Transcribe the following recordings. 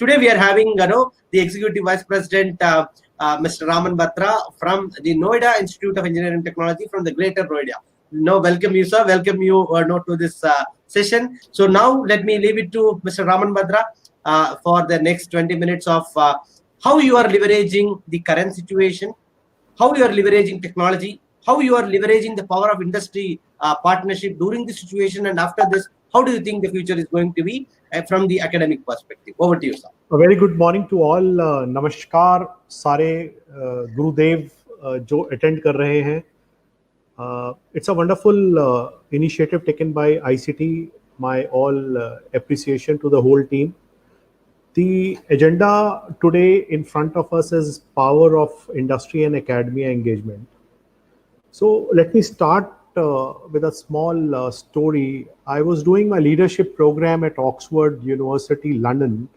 today we are having the Executive Vice President, Mr. Raman Batra from the Noida Institute of Engineering and Technology from the Greater Noida. Welcome you, sir. Welcome you to this session. So now let me leave it to Mr. Raman Batra for the next 20 minutes of how you are leveraging the current situation, how you are leveraging technology, how you are leveraging the power of industry partnership during the situation, and after this, how do you think the future is going to be from the academic perspective? Over to you, sir. A very good morning to all. Namaskar, सारे गुरुदेव जो attend कर रहे हैं. It's a wonderful initiative taken by ICT. My all appreciation to the whole team. The agenda today in front of us is power of industry and academia engagement. So let me start with a small story. I was doing my leadership program at Oxford University, London,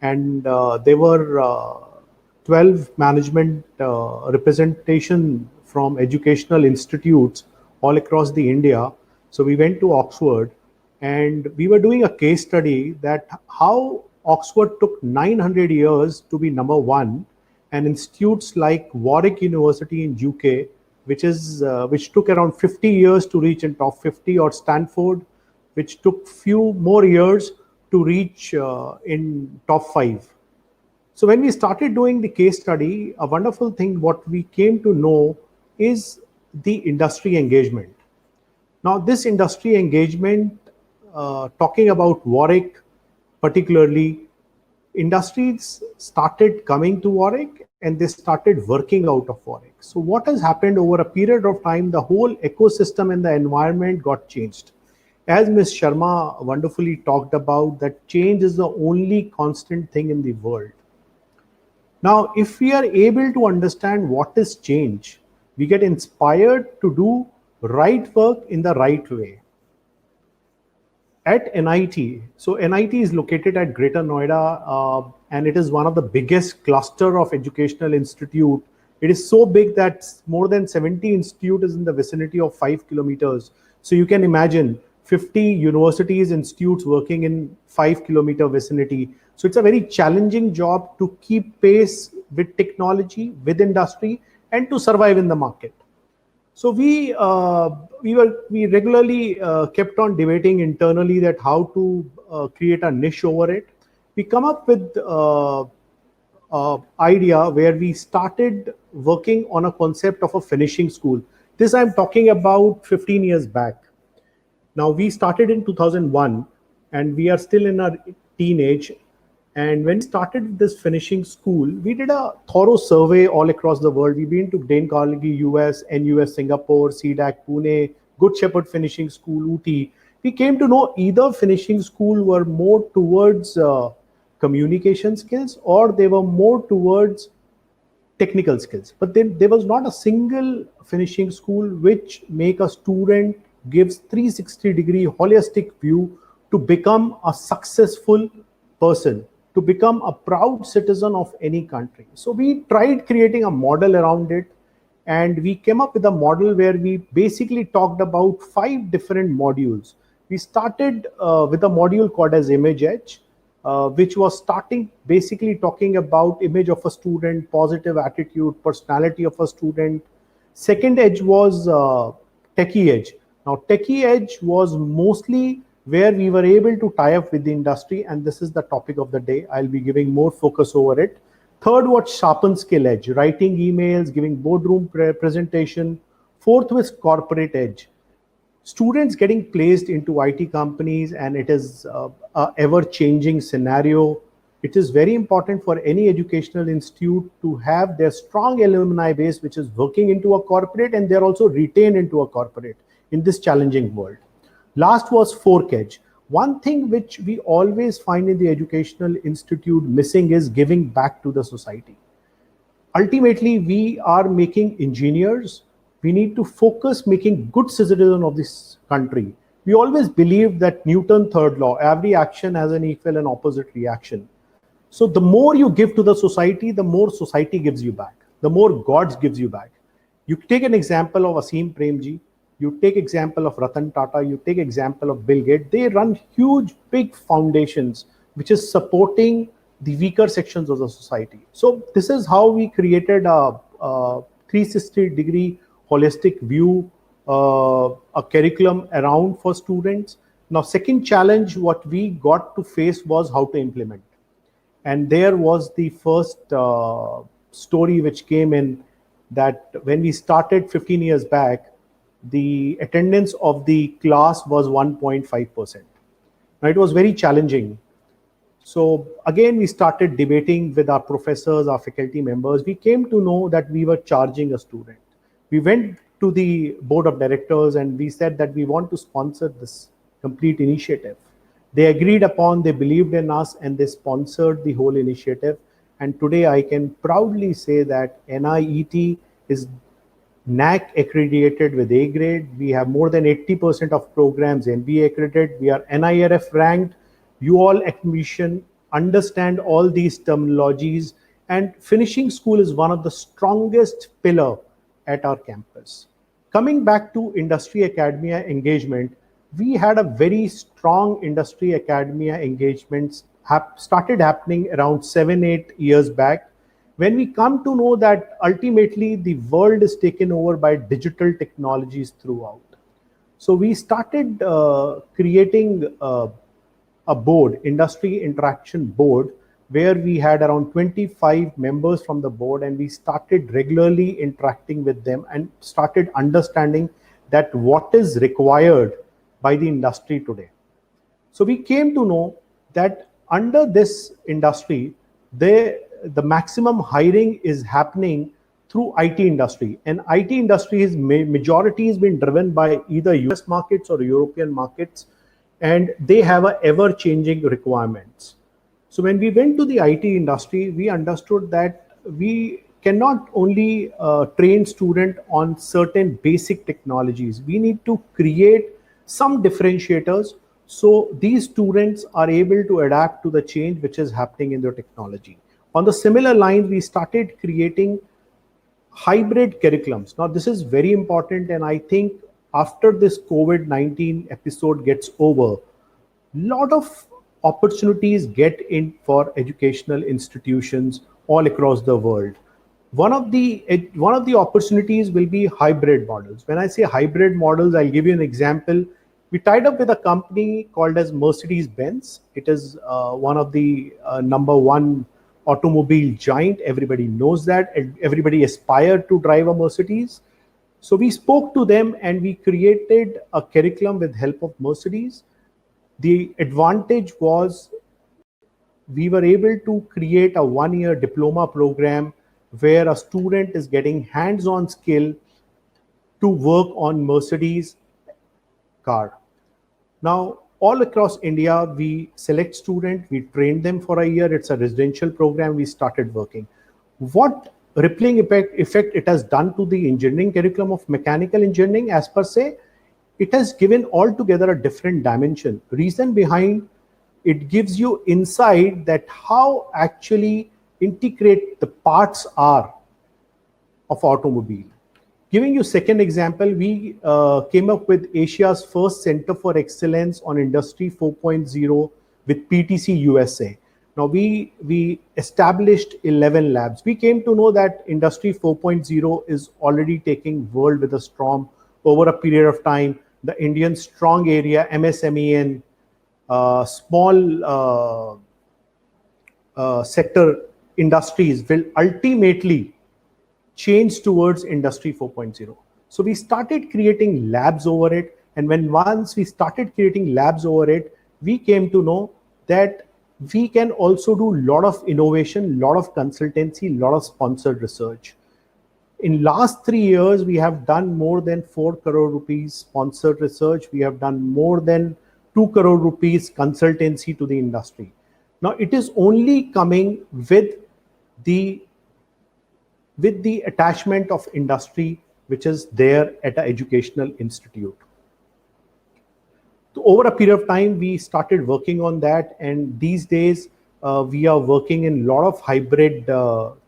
and there were 12 management representation from educational institutes all across the India. So we went to Oxford and we were doing a case study that how Oxford took 900 years to be number one, and institutes like Warwick University in UK, which took around 50 years to reach in top 50, or Stanford, which took few more years to reach in top 5. So when we started doing the case study, a wonderful thing what we came to know is the industry engagement. Now this industry engagement, talking about Warwick particularly, industries started coming to Warwick and they started working out of Warwick. So what has happened over a period of time, the whole ecosystem and the environment got changed. As Ms. Sharma wonderfully talked about, that change is the only constant thing in the world. Now, if we are able to understand what is change, we get inspired to do right work in the right way. At NIT, so NIT is located at Greater Noida, and it is one of the biggest cluster of educational institute. It is so big that more than 70 institutes is in the vicinity of 5 kilometers. So you can imagine 50 universities, institutes working in 5-kilometer vicinity. So it's a very challenging job to keep pace with technology, with industry, and to survive in the market. So we regularly kept on debating internally that how to create a niche over it. We come up with idea where we started working on a concept of a finishing school. This I'm talking about 15 years back. Now we started in 2001 and we are still in our teenage. And when we started this finishing school, we did a thorough survey all across the world. We've been to Dane Carnegie, US, NUS, Singapore, CDAC, Pune, Good Shepherd Finishing School, UT. We came to know either finishing school were more towards communication skills or they were more towards technical skills. But then there was not a single finishing school which make a student gives 360-degree holistic view to become a successful person, to become a proud citizen of any country. So we tried creating a model around it, and we came up with a model where we basically talked about 5 different modules. We started with a module called as Image Edge, which was starting basically talking about image of a student, positive attitude, personality of a student. Second edge was Techie Edge. Now Techie Edge was mostly where we were able to tie up with the industry, and this is the topic of the day. I'll be giving more focus over it. Third was Sharpen Skill Edge, writing emails, giving boardroom presentation. Fourth was Corporate Edge, students getting placed into IT companies, and it is a ever-changing scenario. It is very important for any educational institute to have their strong alumni base, which is working into a corporate, and they're also retained into a corporate in this challenging world. Last was Fork Edge. One thing which we always find in the educational institute missing is giving back to the society. Ultimately, we are making engineers. We need to focus making good citizens of this country. We always believe that Newton's third law, every action has an equal and opposite reaction. So the more you give to the society, the more society gives you back, the more God gives you back. You take an example of Asim Premji. You take example of Ratan Tata, you take example of Bill Gates. They run huge, big foundations, which is supporting the weaker sections of the society. So this is how we created a 360-degree holistic view, a curriculum around for students. Now, second challenge what we got to face was how to implement. And there was the first story which came in, that when we started 15 years back, the attendance of the class was 1.5%. Now, it was very challenging. So again, we started debating with our professors, our faculty members. We came to know that we were charging a student. We went to the board of directors and we said that we want to sponsor this complete initiative. They agreed upon, they believed in us, and they sponsored the whole initiative. And today I can proudly say that NIET is NAC accredited with A grade. We have more than 80% of programs NBA accredited. We are NIRF ranked. You all admission, understand all these terminologies, and finishing school is one of the strongest pillar at our campus. Coming back to industry academia engagement, we had a very strong industry academia engagements started happening around 7-8 years back, when we come to know that ultimately the world is taken over by digital technologies throughout. So we started creating a board, industry interaction board, where we had around 25 members from the board, and we started regularly interacting with them and started understanding that what is required by the industry today. So we came to know that under this industry, the maximum hiring is happening through IT industry, and IT industry is majority has been driven by either US markets or European markets, and they have a ever-changing requirements. So when we went to the IT industry, we understood that we cannot only train student on certain basic technologies. We need to create some differentiators so these students are able to adapt to the change which is happening in their technology. On the similar line, we started creating hybrid curriculums. Now, this is very important, and I think after this COVID-19 episode gets over, lot of opportunities get in for educational institutions all across the world. One of the opportunities will be hybrid models. When I say hybrid models, I'll give you an example. We tied up with a company called as Mercedes-Benz. It is one of the number one automobile giant. Everybody knows that. Everybody aspired to drive a Mercedes. So we spoke to them and we created a curriculum with help of Mercedes. The advantage was we were able to create a 1-year diploma program where a student is getting hands-on skill to work on Mercedes car. Now, all across India, we select students, we train them for a year. It's a residential program. We started working. What rippling effect it has done to the engineering curriculum of mechanical engineering as per se, it has given altogether a different dimension. Reason behind it gives you insight that how actually integrate the parts are of automobile. Giving you second example, we came up with Asia's first Center for Excellence on Industry 4.0 with PTC USA. Now we established 11 labs. We came to know that Industry 4.0 is already taking world with a storm over a period of time. The Indian strong area, MSME and small sector industries will ultimately change towards Industry 4.0. So we started creating labs over it. And once we started creating labs over it, we came to know that we can also do a lot of innovation, lot of consultancy, lot of sponsored research. In last 3 years, we have done more than 4 crore rupees sponsored research. We have done more than 2 crore rupees consultancy to the industry. Now, it is only coming with the attachment of industry, which is there at an educational institute. So over a period of time, we started working on that. And these days, we are working in a lot of hybrid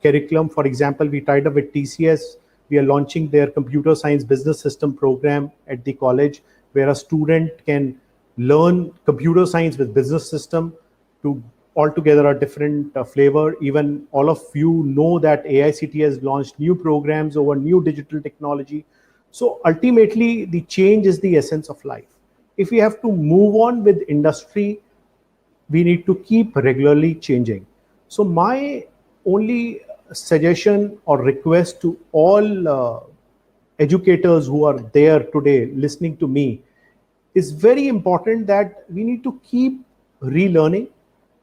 curriculum. For example, we tied up with TCS. We are launching their computer science business system program at the college, where a student can learn computer science with business system to altogether a different flavor. Even all of you know that AICT has launched new programs over new digital technology. So ultimately, the change is the essence of life. If we have to move on with industry, we need to keep regularly changing. So my only suggestion or request to all educators who are there today listening to me is very important that we need to keep relearning.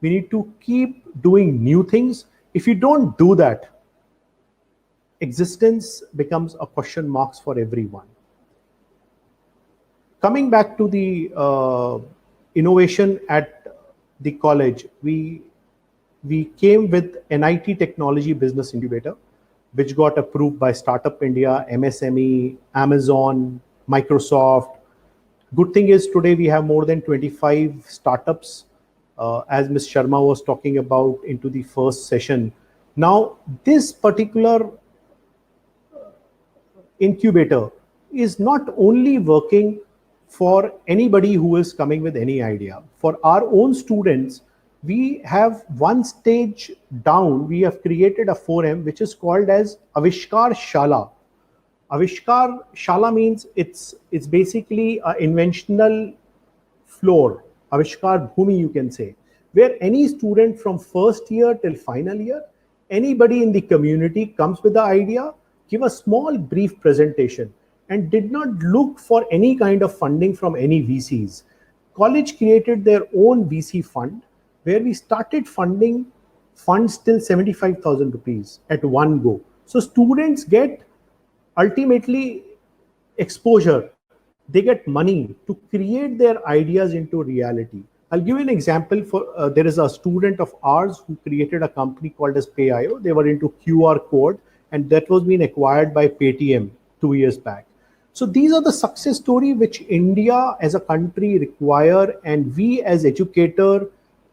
We need to keep doing new things. If you don't do that, existence becomes a question mark for everyone. Coming back to the innovation at the college, we came with NIT Technology Business Incubator, which got approved by Startup India, MSME, Amazon, Microsoft. Good thing is today we have more than 25 startups, as Ms. Sharma was talking about into the first session. Now, this particular incubator is not only working for anybody who is coming with any idea. For our own students, we have one stage down, we have created a forum which is called as Avishkar Shala. Avishkar Shala means it's basically an inventional floor, Avishkar Bhumi you can say, where any student from first year till final year, anybody in the community comes with the idea, give a small brief presentation, and did not look for any kind of funding from any VCs. College created their own VC fund where we started funding funds till 75,000 rupees at one go. So students get ultimately exposure. They get money to create their ideas into reality. I'll give you an example. For there is a student of ours who created a company called as Pay.io. They were into QR code, and that was being acquired by Paytm 2 years back. So these are the success story which India as a country require, and we as educator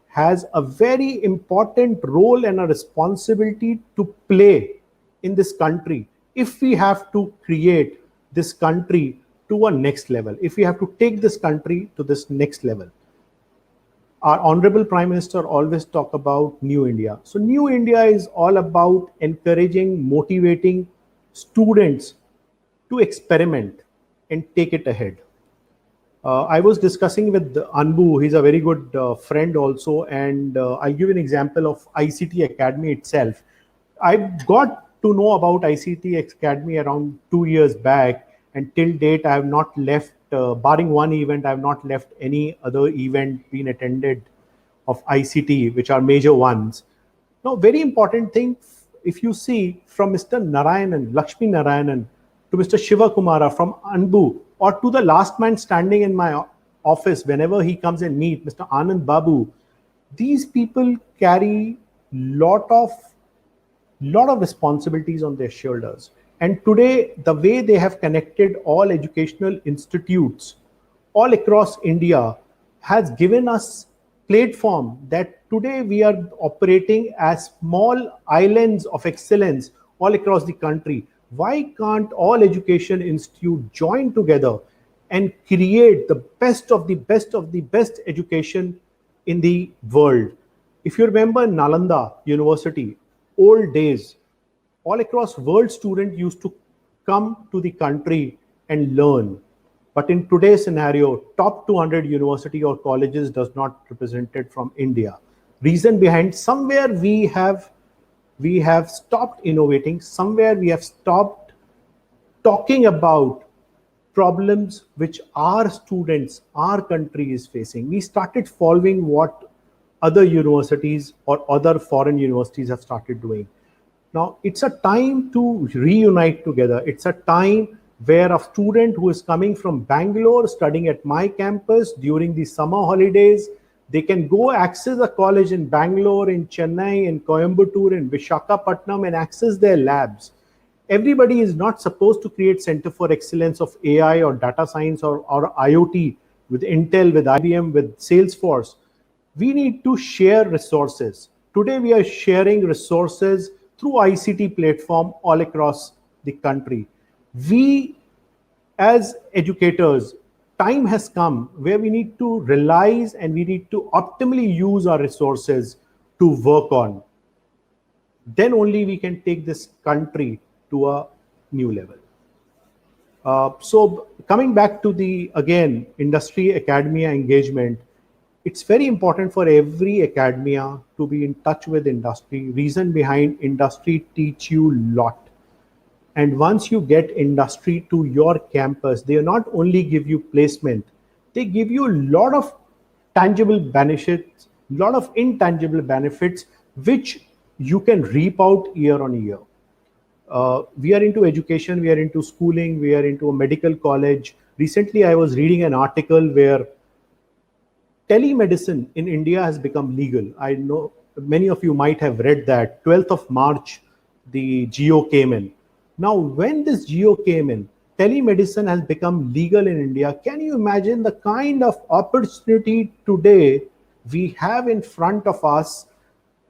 has a very important role and a responsibility to play in this country if we have to create this country to a next level, if we have to take this country to this next level. Our honorable Prime Minister always talk about New India. So New India is all about encouraging, motivating students to experiment and take it ahead. I was discussing with Anbu, he's a very good friend also, and I'll give an example of ICT Academy itself. I got to know about ICT Academy around 2 years back, and till date I have not left, barring one event, I have not left any other event being attended of ICT, which are major ones. Now, very important thing, if you see from Mr. Narayanan, Lakshmi Narayanan, to Mr. Shiva Kumara from Anbu, or to the last man standing in my office whenever he comes and meet, Mr. Anand Babu, these people carry lot of responsibilities on their shoulders. And today, the way they have connected all educational institutes all across India has given us platform that today we are operating as small islands of excellence all across the country. Why can't all education institutes join together and create the best of the best of the best education in the world? If you remember Nalanda University, old days, all across world students used to come to the country and learn. But in today's scenario, top 200 university or colleges does not represented from India. Reason behind, somewhere we have stopped innovating, somewhere we have stopped talking about problems which our students, our country is facing. We started following what other universities or other foreign universities have started doing. Now, it's a time to reunite together. It's a time where a student who is coming from Bangalore studying at my campus during the summer holidays, they can go access a college in Bangalore, in Chennai, in Coimbatore, in Visakhapatnam and access their labs. Everybody is not supposed to create Center for Excellence of AI or data science or IoT with Intel, with IBM, with Salesforce. We need to share resources. Today, we are sharing resources through ICT platform all across the country. We, as educators, time has come where we need to realize and we need to optimally use our resources to work on, then only we can take this country to a new level. So coming back to the, again, industry academia engagement, it's very important for every academia to be in touch with industry. Reason behind, industry teach you lot. And once you get industry to your campus, they not only give you placement, they give you a lot of tangible benefits, lot of intangible benefits, which you can reap out year on year. We are into education, we are into schooling, we are into a medical college. Recently, I was reading an article where telemedicine in India has become legal. I know many of you might have read that. 12th of March, the geo came in. Now, when this geo came in, telemedicine has become legal in India. Can you imagine the kind of opportunity today we have in front of us,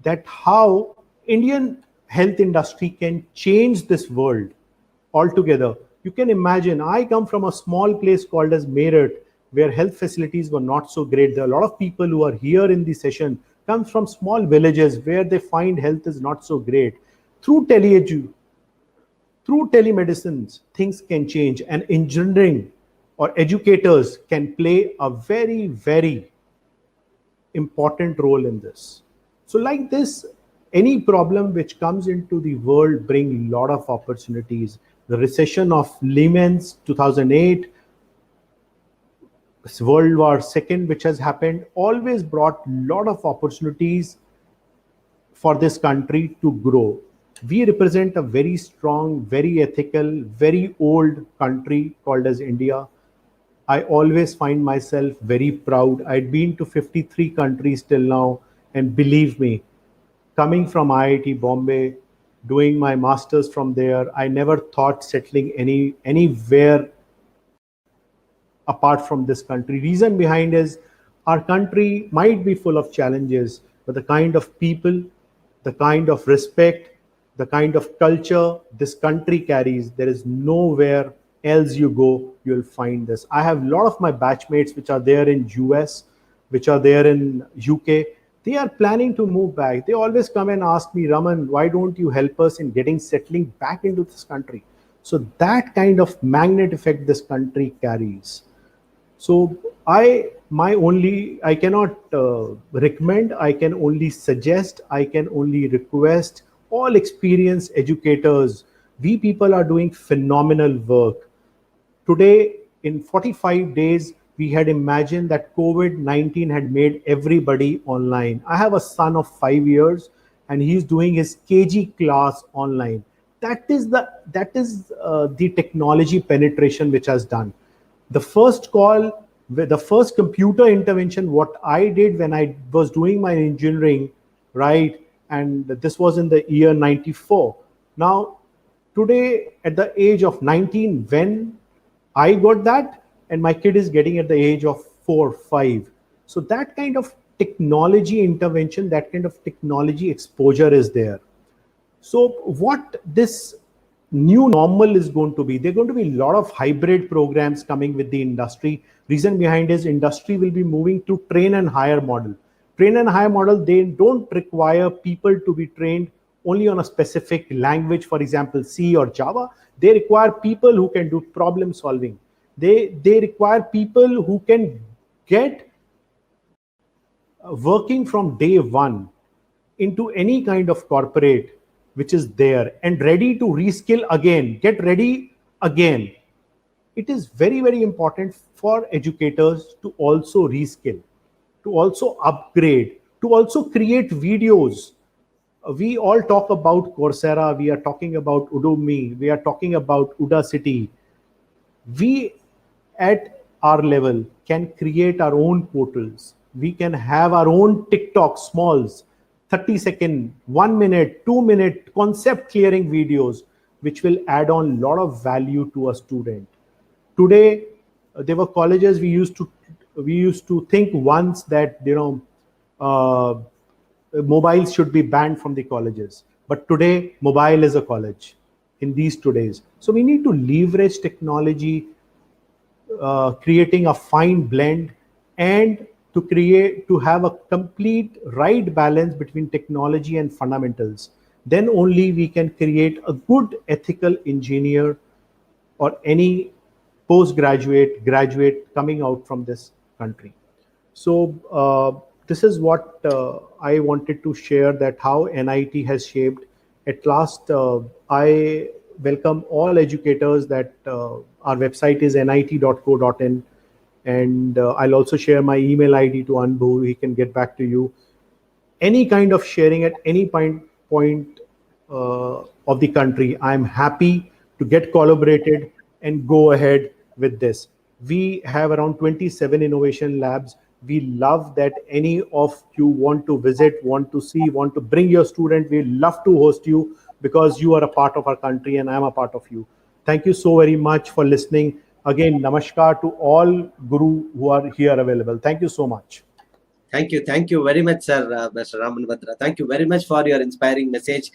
that how Indian health industry can change this world altogether? You can imagine, I come from a small place called as Meerut, where health facilities were not so great. There are a lot of people who are here in the session come from small villages where they find health is not so great. Through telemedicine, things can change, and engineering or educators can play a very, very important role in this. So like this, any problem which comes into the world bring a lot of opportunities. The recession of Lehman's 2008, World War II, which has happened, always brought a lot of opportunities for this country to grow. We represent a very strong, very ethical, very old country called as India. I always find myself very proud. I'd been to 53 countries till now, and believe me, coming from IIT Bombay, doing my masters from there, I never thought settling anywhere apart from this country. Reason behind is, our country might be full of challenges, but the kind of people, the kind of respect, the kind of culture this country carries, there is nowhere else you go, you'll find this. I have a lot of my batchmates which are there in US, which are there in UK. They are planning to move back. They always come and ask me, Raman, why don't you help us in settling back into this country? So that kind of magnet effect this country carries. So I cannot recommend, I can only suggest, I can only request all experienced educators. We people are doing phenomenal work. Today, in 45 days, we had imagined that COVID-19 had made everybody online. I have a son of 5 years, and he's doing his KG class online. That is the technology penetration which has done. The first call, the first computer intervention, what I did when I was doing my engineering, right? And this was in the year 94. Now, today, at the age of 19, when I got that, and my kid is getting at the age of 4, 5. So that kind of technology intervention, that kind of technology exposure is there. So what this new normal is going to be, there are going to be a lot of hybrid programs coming with the industry. Reason behind is, industry will be moving to train and hire model. Train and hire model, they don't require people to be trained only on a specific language, for example, C or Java. They require people who can do problem solving. They require people who can get working from day one into any kind of corporate which is there, and ready to reskill again, get ready again. It is very, very important for educators to also reskill, to also upgrade, to also create videos. We all talk about Coursera, we are talking about Udemy, we are talking about Udacity. We at our level can create our own portals. We can have our own TikTok smalls, 30-second, 1 minute, 2 minute concept clearing videos, which will add on a lot of value to a student. Today, there were colleges we used to think once that mobiles should be banned from the colleges, but today mobile is a college in these days. So we need to leverage technology, creating a fine blend, and to have a complete right balance between technology and fundamentals. Then only we can create a good ethical engineer or any graduate coming out from this country. So this is what I wanted to share, that how NIT has shaped. At last, I welcome all educators that our website is nit.co.in, and I'll also share my email ID to Anbu. He can get back to you. Any kind of sharing at any point of the country, I'm happy to get collaborated and go ahead with this. We have around 27 innovation labs. We love that any of you want to visit, want to see, want to bring your student. We love to host you because you are a part of our country and I'm a part of you. Thank you so very much for listening. Again, namaskar to all guru who are here available. Thank you so much. Thank you very much, sir, Mr. Raman Batra. Thank you very much for your inspiring message.